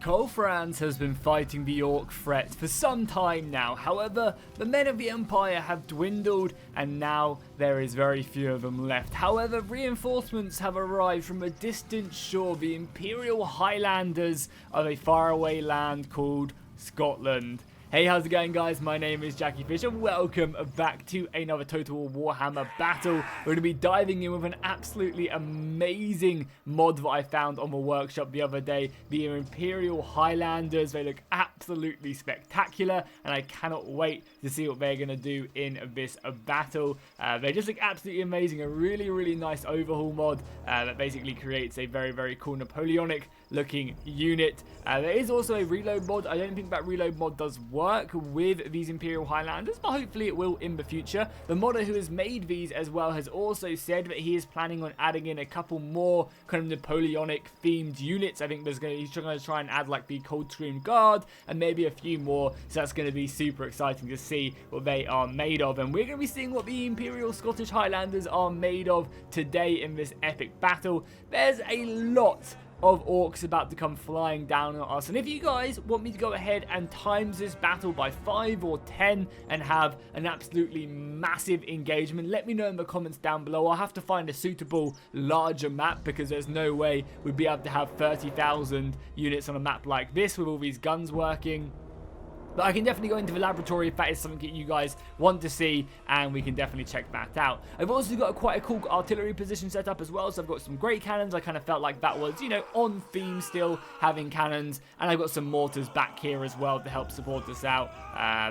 Franz has been fighting the Orc threat for some time now. However, the men of the Empire have dwindled and now there is very few of them left. However, reinforcements have arrived from a distant shore, the Imperial Highlanders of a faraway land called Scotland. Hey, how's it going, guys? My name is Jackie Fisher. Welcome back to another Total War Warhammer battle. We're going to be diving in with an absolutely amazing mod that I found on the workshop the other day. The Imperial Highlanders. They look absolutely spectacular, and I cannot wait to see what they're going to do in this battle. They just look absolutely amazing. A really nice overhaul mod that basically creates a very cool Napoleonic looking unit. There is also a reload mod. I don't think that reload mod does work with these Imperial Highlanders, but hopefully it will in the future. The modder who has made these as well has also said that he is planning on adding in a couple more kind of Napoleonic themed units. I think he's going to try and add like the Coldstream Guard and maybe a few more, so that's going to be super exciting to see what they are made of, and we're going to be seeing what the Imperial Scottish Highlanders are made of today in this epic battle. There's a lot of orcs about to come flying down on us, and if you guys want me to go ahead and times this battle by 5 or 10 and have an absolutely massive engagement, let me know in the comments down below. I'll have to find a suitable larger map because there's no way we'd be able to have 30,000 units on a map like this with all these guns working. But I can definitely go into the laboratory if that is something that you guys want to see, and we can definitely check that out. I've also got quite a cool artillery position set up as well, so I've got some great cannons. I kind of felt like that was, you know, on theme still, having cannons, and I've got some mortars back here as well to help support us out.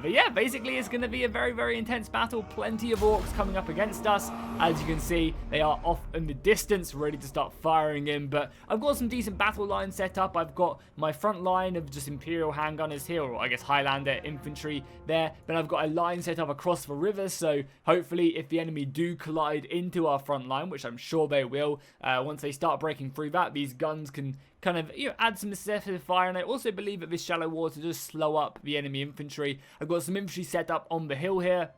But yeah, basically it's going to be a very intense battle. Plenty of orcs coming up against us. As you can see, they are off in the distance, ready to start firing in, but I've got some decent battle lines set up. I've got my front line of just Imperial handgunners here, or I guess Highlander infantry there. Then I've got a line set up across the river, so hopefully if the enemy do collide into our front line, which I'm sure they will, once they start breaking through that, these guns can kind of, you know, add some excessive fire. And I also believe that this shallow water does slow up the enemy infantry. I've got some infantry set up on the hill here.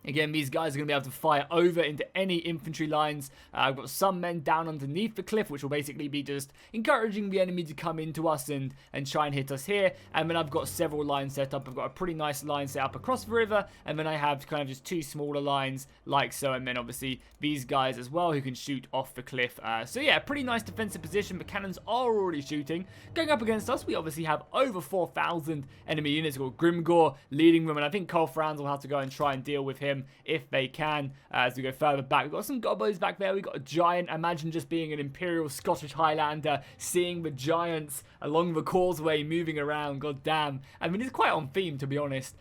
Again, these guys are going to be able to fire over into any infantry lines. I've got some men down underneath the cliff, which will basically be just encouraging the enemy to come into us and try and hit us here. And then I've got several lines set up. I've got a pretty nice line set up across the river, and then I have kind of just two smaller lines like so, and then obviously these guys as well who can shoot off the cliff. So yeah, pretty nice defensive position. The cannons are already shooting. Going up against us, we obviously have over 4,000 enemy units. We've got Grimgor leading them, and I think Franz will have to go and try and deal with him if they can. As we go further back, we've got some gobos back there. We've got a giant. Imagine just being an Imperial Scottish Highlander, seeing the giants along the causeway moving around. God damn. I mean, it's quite on theme, to be honest.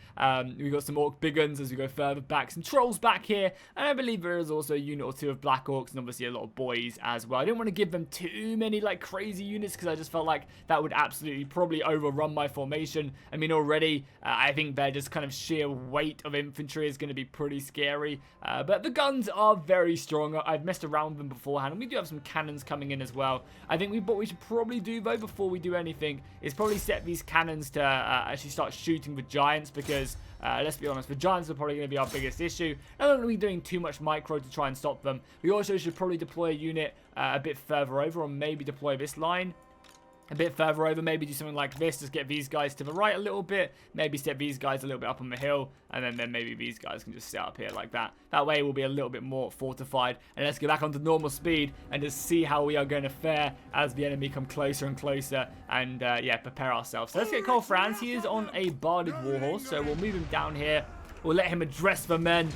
We've got some orc big guns as we go further back. Some trolls back here. And I believe there is also a unit or two of black orcs, and obviously a lot of boys as well. I didn't want to give them too many like crazy units because I just felt like that would absolutely probably overrun my formation. I mean, already I think their just kind of sheer weight of infantry is going to be pretty scary, but the guns are very strong. I've messed around with them beforehand, and we do have some cannons coming in as well. I think what we should probably do though before we do anything is probably set these cannons to actually start shooting the giants, because let's be honest, the giants are probably going to be our biggest issue. I'm not going to be doing too much micro to try and stop them. We also should probably deploy a unit a bit further over, or maybe deploy this line a bit further over, maybe do something like this, just get these guys to the right a little bit, maybe set these guys a little bit up on the hill, and then maybe these guys can just sit up here like that. That way we'll be a little bit more fortified, and let's get back onto normal speed and just see how we are going to fare as the enemy come closer and closer, and yeah, prepare ourselves. So let's get Franz. He is on a barded warhorse, so we'll move him down here. We'll let him address the men.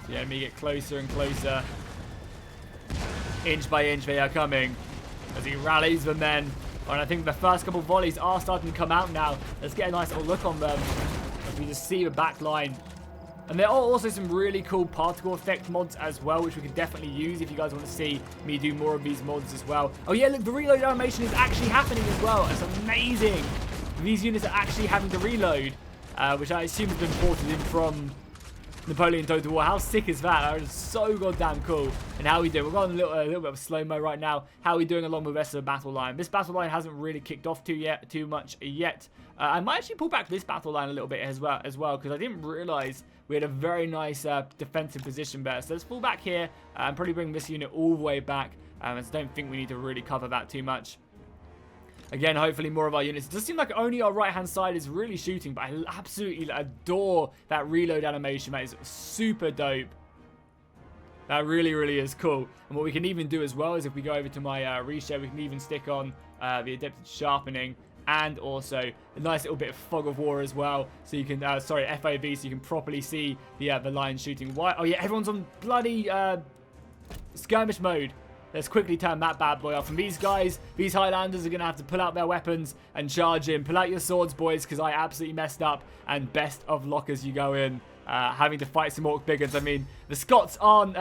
The enemy get closer and closer. Inch by inch they are coming as he rallies the men. And I think the first couple of volleys are starting to come out now. Let's get a nice little look on them as we just see the back line. And there are also some really cool particle effect mods as well, which we could definitely use if you guys want to see me do more of these mods as well. Oh yeah, look, the reload animation is actually happening as well. It's amazing. These units are actually having to reload, which I assume has been ported in from Napoleon Total War. How sick is that? That is so goddamn cool. And how we do? We're going a little bit of slow-mo right now. How are we doing along with the rest of the battle line? This battle line hasn't really kicked off too much yet. I might actually pull back this battle line a little bit as well, because I didn't realize we had a very nice defensive position there. So let's pull back here and probably bring this unit all the way back. As I don't think we need to really cover that too much. Again, hopefully more of our units. It does seem like only our right-hand side is really shooting, but I absolutely adore that reload animation. That is super dope. That really, really is cool. And what we can even do as well is if we go over to my reshare, we can even stick on the adapted sharpening and also a nice little bit of fog of war as well. So you can, sorry, FOV, so you can properly see the lines shooting. Why? Oh yeah, everyone's on bloody skirmish mode. Let's quickly turn that bad boy off. And these guys, these Highlanders are going to have to pull out their weapons and charge in. Pull out your swords, boys, because I absolutely messed up. And best of luck as you go in. Having to fight some Orc biggins. I mean, the Scots aren't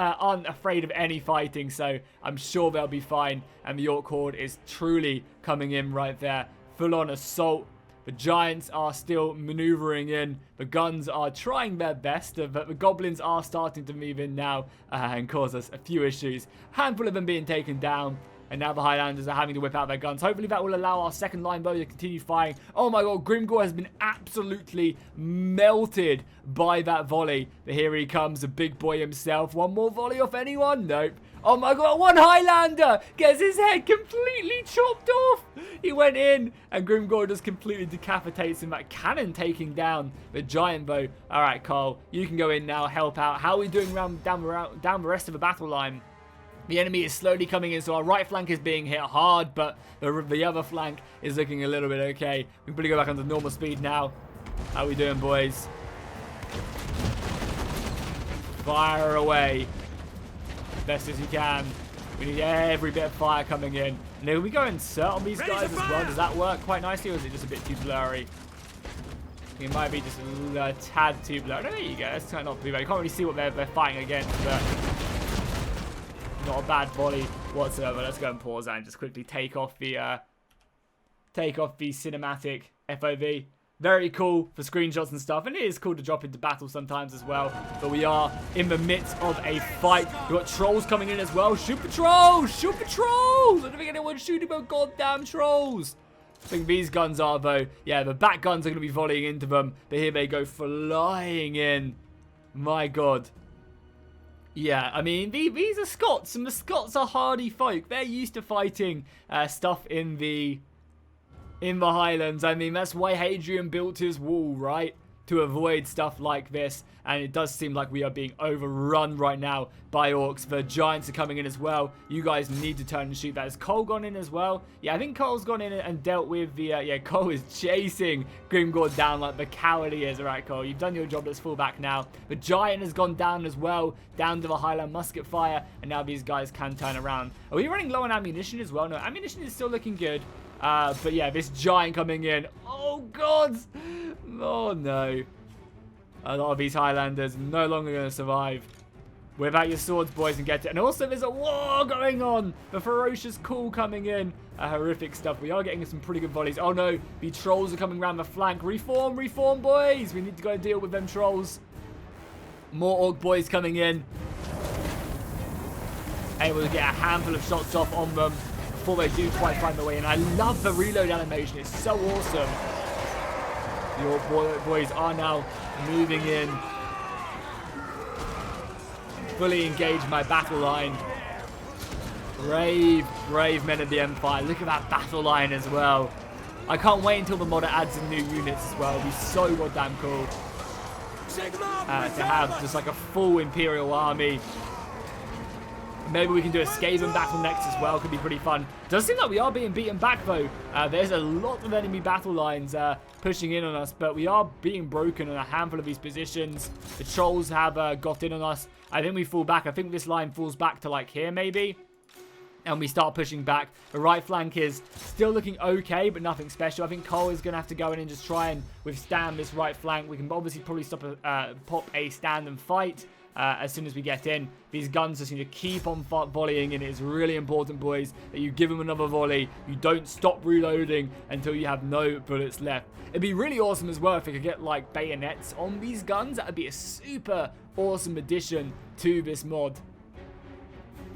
afraid of any fighting, so I'm sure they'll be fine. And the Orc horde is truly coming in right there. Full-on assault. The Giants are still maneuvering in. The guns are trying their best, but the Goblins are starting to move in now and cause us a few issues. Handful of them being taken down. And now the Highlanders are having to whip out their guns. Hopefully that will allow our second line bow to continue firing. Oh my god, Grimgor has been absolutely melted by that volley. But here he comes, the big boy himself. One more volley off anyone? Nope. Oh my god, one Highlander gets his head completely chopped off. He went in and Grimgor just completely decapitates him. That cannon taking down the giant bow. All right, Cole, you can go in now, help out. How are we doing down the rest of the battle line? The enemy is slowly coming in, so our right flank is being hit hard, but the other flank is looking a little bit okay. We can probably go back onto normal speed now. How are we doing, boys? Fire away. Best as you can. We need every bit of fire coming in. Now, we go insert on these guys as well. Does that work quite nicely, or is it just a bit too blurry? I think it might be just a tad too blurry. There you go. That's not too bad. You can't really see what they're fighting against, but not a bad volley whatsoever. Let's go and pause that and just quickly take off the cinematic FOV. Very cool for screenshots and stuff, and it is cool to drop into battle sometimes as well. But we are in the midst of a fight. We've got trolls coming in as well. Shoot patrols! Shoot patrols! I don't think anyone's shooting about goddamn trolls. I think these guns are, though. Yeah, the back guns are going to be volleying into them. But here they go flying in. My god. Yeah, I mean, these are Scots, and the Scots are hardy folk. They're used to fighting stuff in the Highlands. I mean, that's why Hadrian built his wall, right? To avoid stuff like this. And it does seem like we are being overrun right now by orcs. The giants are coming in as well. You guys need to turn and shoot that. Has Cole gone in as well? Yeah, I think Cole's gone in and dealt with the... yeah, Cole is chasing Grimgor down like the coward he is. All right, Cole, you've done your job. Let's fall back now. The giant has gone down as well. Down to the Highland musket fire. And now these guys can turn around. Are we running low on ammunition as well? No, ammunition is still looking good. But yeah, this giant coming in. Oh, God. Oh, no. A lot of these Highlanders no longer going to survive. Whip out your swords, boys, and get it. And also, there's a war going on. The ferocious call coming in. Horrific stuff. We are getting some pretty good volleys. Oh, no. The trolls are coming around the flank. Reform, reform, boys. We need to go deal with them trolls. More orc boys coming in. Able to get a handful of shots off on them before they do quite find their way in. I love the reload animation. It's so awesome. The orc boys are now moving in. Fully engage my battle line. Brave, brave men of the Empire. Look at that battle line as well. I can't wait until the modder adds in new units as well. It'll be so goddamn cool to have just like a full Imperial army. Maybe we can do a Skaven battle next as well. Could be pretty fun. Does seem like we are being beaten back, though. There's a lot of enemy battle lines pushing in on us, but we are being broken on a handful of these positions. The trolls have got in on us. I think we fall back. I think this line falls back to, like, here, maybe. And we start pushing back. The right flank is still looking okay, but nothing special. I think Cole is going to have to go in and just try and withstand this right flank. We can obviously probably pop a stand and fight. As soon as we get in. These guns just need to keep on volleying, and it's really important, boys, that you give them another volley. You don't stop reloading until you have no bullets left. It'd be really awesome as well if we could get, like, bayonets on these guns. That would be a super awesome addition to this mod.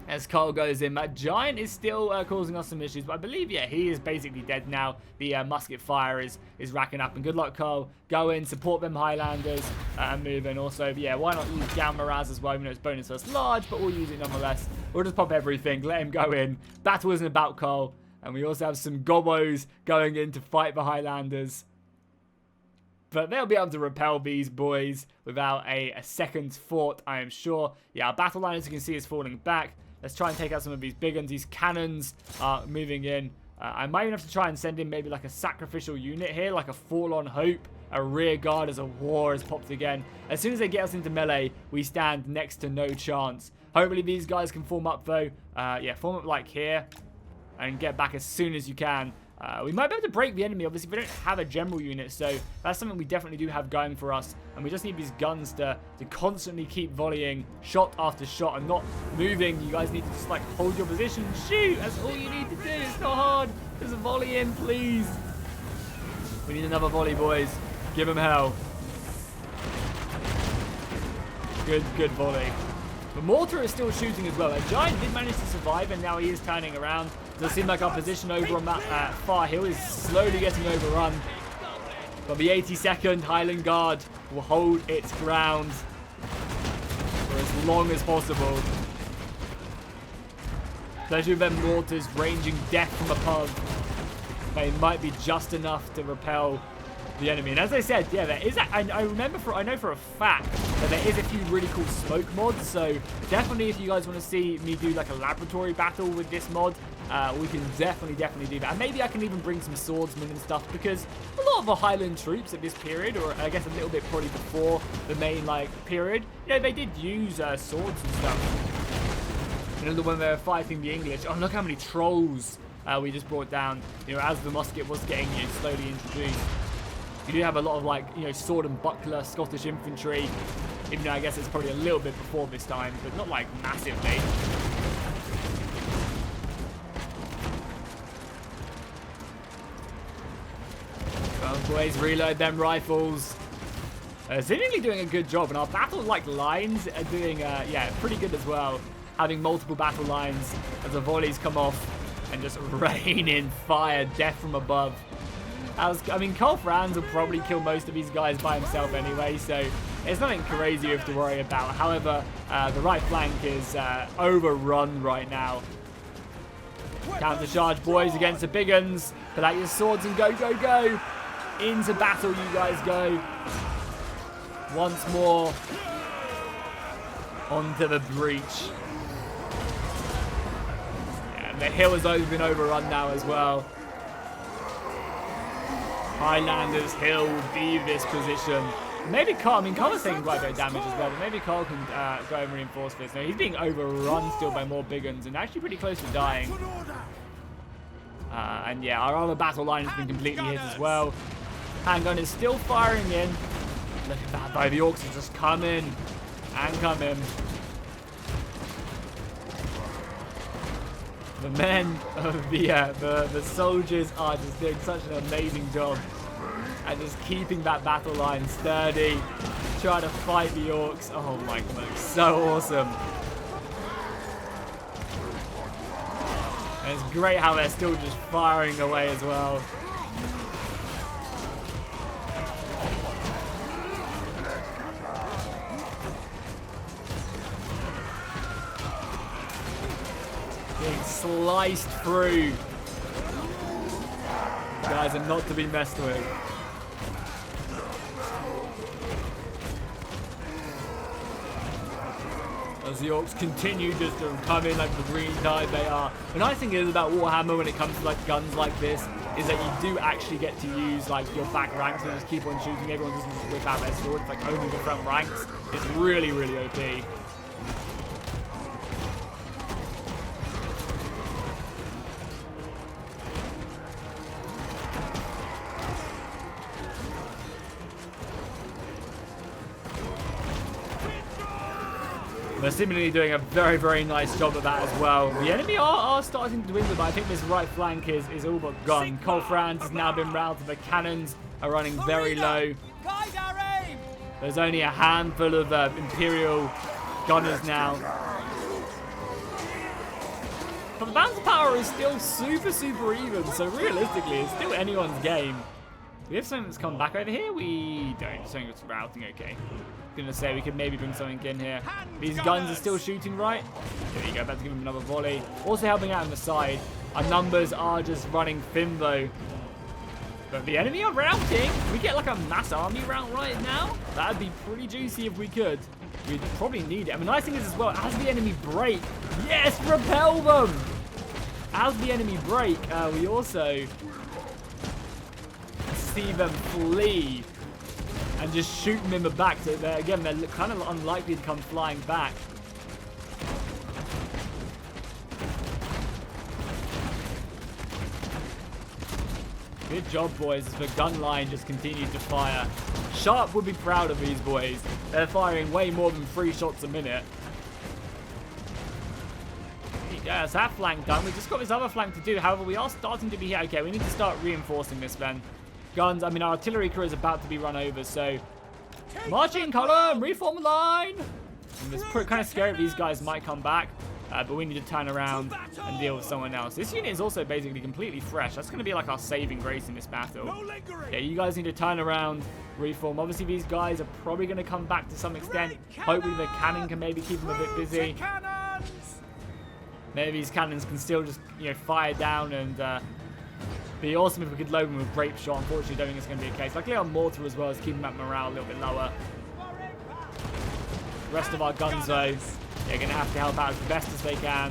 As Cole goes in, that giant is still causing us some issues, but I believe, yeah, he is basically dead now. The musket fire is racking up, and good luck, Cole. Go in, support them Highlanders, and move in. Also, yeah, why not use Galmaraz as well, even though it's bonus us large, but we'll use it nonetheless. We'll just pop everything, let him go in. Battle isn't about Cole. And we also have some gobos going in to fight the Highlanders. But they'll be able to repel these boys without a second thought, I am sure. Yeah, our battle line, as you can see, is falling back. Let's try and take out some of these big ones. These cannons are moving in. I might even have to try and send in maybe like a sacrificial unit here, like a forlorn hope, a rear guard as a war has popped again. As soon as they get us into melee, we stand next to no chance. Hopefully these guys can form up though. Yeah, form up like here and get back as soon as you can. We might be able to break the enemy. Obviously, we don't have a general unit, so that's something we definitely do have going for us. And we just need these guns to constantly keep volleying shot after shot and not moving. You guys need to just, like, hold your position and shoot. That's all you need to do. It's not hard. Just a volley in, please. We need another volley, boys. Give them hell. Good volley. The mortar is still shooting as well. A giant did manage to survive, and now he is turning around. Does seem like our position over on that far hill is slowly getting overrun. But the 82nd Highland Guard will hold its ground for as long as possible. Especially with them mortars ranging death from above. They might be just enough to repel the enemy. And as I said, yeah, there is. I know for a fact that there is a few really cool smoke mods. So definitely, if you guys want to see me do like a laboratory battle with this mod, we can definitely do that. And maybe I can even bring some swordsmen and stuff, because a lot of the Highland troops at this period, or I guess a little bit probably before the main like period, you know, they did use swords and stuff. You know, when they were fighting the English. Oh, look how many trolls we just brought down. You know, as the musket was getting slowly introduced. You do have a lot of, like, you know, sword and buckler Scottish infantry, even though I guess it's probably a little bit before this time, but not, like, massively. Come on, boys, reload them rifles. Seemingly doing a good job, and our battle, like, lines are doing, yeah, pretty good as well. Having multiple battle lines as the volleys come off and just rain in fire, death from above. I mean, Cole Franz will probably kill most of these guys by himself anyway, so it's nothing crazy you have to worry about. However, the right flank is overrun right now. Counter charge, boys, against the big uns. Pull out your swords and go, go, go. Into battle you guys go. Once more. Onto the breach. Yeah, the hill has been overrun now as well. Highlanders Hill will be this position. Maybe Carl, I mean, Carl is taking quite a bit of damage as well, but maybe Carl can go and reinforce this. No, he's being overrun still by more big guns and actually pretty close to dying. And yeah, our other battle line has been completely hit as well. Handgun is still firing in. Look at that, though. The orcs are just coming and coming. The men of the soldiers are just doing such an amazing job at just keeping that battle line sturdy, trying to fight the orcs. Oh my god, so awesome. And it's great how they're still just firing away as well. Being sliced through. These guys are not to be messed with. As the orcs continue just to come in like the green tide they are. The nice thing is about Warhammer when it comes to like guns like this is that you do actually get to use like your back ranks and just keep on shooting. Everyone just whip out their sword. It's like only the front ranks. It's really, really OP. They're seemingly doing a very, very nice job of that as well. The enemy are starting to dwindle, but I think this right flank is all but gone. Cole Franz has now been routed. The cannons are running very low. There's only a handful of Imperial gunners now. But the bounce power is still super, super even, so realistically, it's still anyone's game. we have something that's come back over here? We don't. Something that's routing, okay. Gonna say we could maybe bring something in here. These guns are still shooting, right? There you go, about to give him another volley. Also helping out on the side. Our numbers are just running thin though. But the enemy are routing. We get like a mass army rout right now. That'd be pretty juicy if we could. We'd probably need it. I mean, the nice thing is as well, as the enemy break, yes, repel them. As the enemy break, we also see them flee and just shoot them in the back. So again, they're kind of unlikely to come flying back. Good job, boys, as the gun line just continues to fire. Sharp would be proud of these boys. They're firing way more than 3 shots a minute. Yeah, it's that flank done. We just got this other flank to do. However, we are starting to be here. Okay, we need to start reinforcing this then. Guns, I mean, our artillery crew is about to be run over, so... Marching column! Reform the line! And it's kind of scary if these guys might come back. But we need to turn around and deal with someone else. This unit is also basically completely fresh. That's going to be like our saving grace in this battle. Yeah, you guys need to turn around, reform. Obviously, these guys are probably going to come back to some extent. Hopefully, the cannon can maybe keep them a bit busy. Maybe these cannons can still just, you know, fire down and be awesome if we could load them with grape shot. Unfortunately, I don't think it's going to be the case. Luckily, our mortar as well is keeping that morale a little bit lower. The rest of our guns, though, they're going to have to help out as best as they can.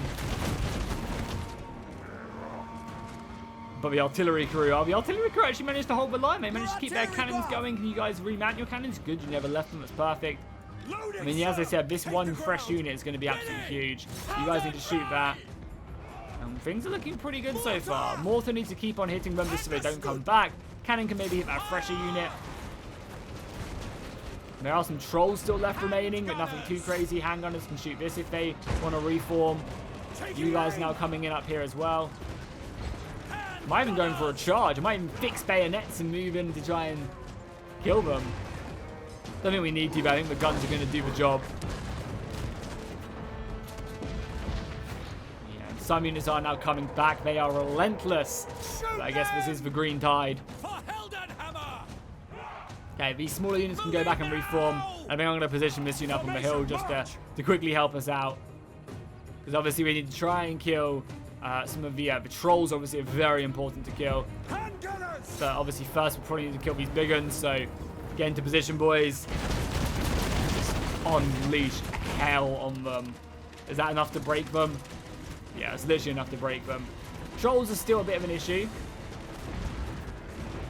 But the artillery crew actually managed to hold the line. They managed to keep their cannons going. Can you guys remount your cannons? Good, you never left them. That's perfect. I mean, yeah, as I said, this one fresh unit is going to be absolutely huge. You guys need to shoot that. And things are looking pretty good so far. Mortar needs to keep on hitting them just so they don't come back. Cannon can maybe hit that fresher unit. There are some trolls still left remaining, but nothing too crazy. Handgunners can shoot this if they want to reform. You guys now coming in up here as well. I might even going for a charge. I might even fix bayonets and move in to try and kill them. Don't think we need to, but I think the guns are going to do the job. Yeah, some units are now coming back. They are relentless. But I guess this is the green tide. Okay, these smaller units can go back and reform. I think I'm going to position this unit up on the hill just to quickly help us out. Because obviously we need to try and kill some of the trolls. Obviously are very important to kill. So obviously first we probably need to kill these big ones. So get into position, boys. Just unleash hell on them. Is that enough to break them? Yeah, it's literally enough to break them. Trolls are still a bit of an issue.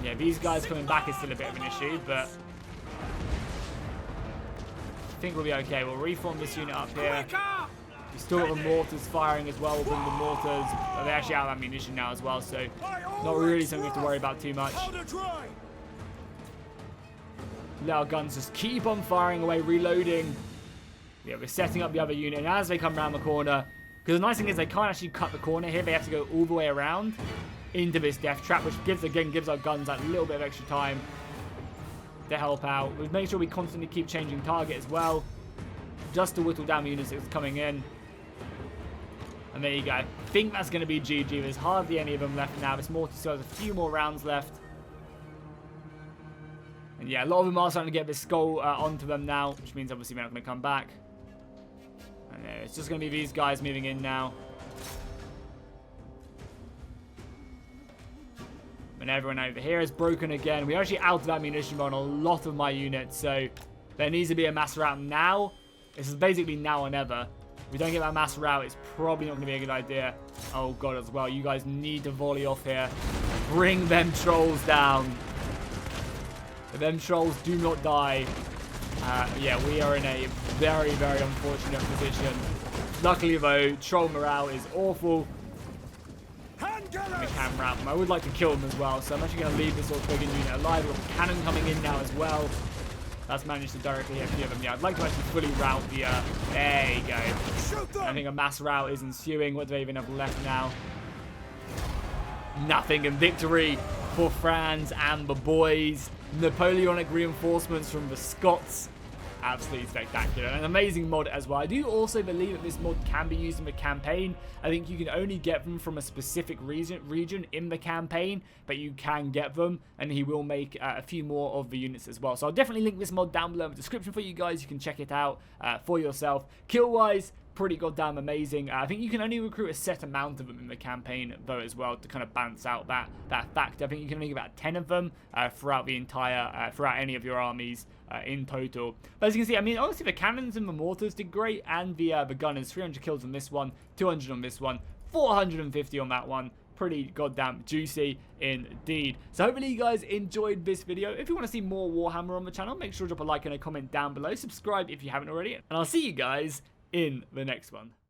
Yeah, these guys coming back is still a bit of an issue, but I think we'll be okay. We'll reform this unit up here. We still got the mortars firing as well. We'll bring the mortars. But they're actually out of ammunition now as well, so not really something we have to worry about too much. Let our guns just keep on firing away, reloading. Yeah, we're setting up the other unit, and as they come around the corner, because the nice thing is they can't actually cut the corner here. They have to go all the way around into this death trap, which gives our guns that little bit of extra time to help out. We'll make sure we constantly keep changing target as well, just to whittle down the units that's coming in. And there you go. I think that's going to be GG. There's hardly any of them left now. This mortar still has a few more rounds left. And yeah, a lot of them are starting to get this skull onto them now, which means obviously they're not going to come back. And it's just going to be these guys moving in now. And everyone over here is broken again. We're actually out of ammunition on a lot of my units, so there needs to be a mass rout now. This is basically now or never. If we don't get that mass rout, it's probably not going to be a good idea. Oh god, as well. You guys need to volley off here. Bring them trolls down. If them trolls do not die, yeah, we are in a very, very unfortunate position. Luckily, though, troll morale is awful. I can rout them. I would like to kill them as well, so I'm actually going to leave this little friggin' unit alive. We've got the cannon coming in now as well. That's managed to directly hit a few of them. Yeah, I'd like to actually fully rout the... there you go. I think a mass rout is ensuing. What do they even have left now? Nothing. And victory for Franz and the boys. Napoleonic reinforcements from the Scots absolutely spectacular. An amazing mod as well. I do also believe that this mod can be used in the campaign. I think you can only get them from a specific region in the campaign, but you can get them, and he will make a few more of the units as well. So I'll definitely link this mod down below in the description for you guys. You can check it out for yourself. Kill-wise, pretty goddamn amazing. I think you can only recruit a set amount of them in the campaign though as well, to kind of balance out that fact. I think you can only get about 10 of them throughout the entire throughout any of your armies in total. But as you can see, I mean, honestly, the cannons and the mortars did great, and the gunners, 300 kills on this one, 200 on this one, 450 on that one. Pretty goddamn juicy indeed. So hopefully you guys enjoyed this video. If you want to see more Warhammer on the channel, make sure to drop a like and a comment down below. Subscribe if you haven't already, and I'll see you guys in the next one.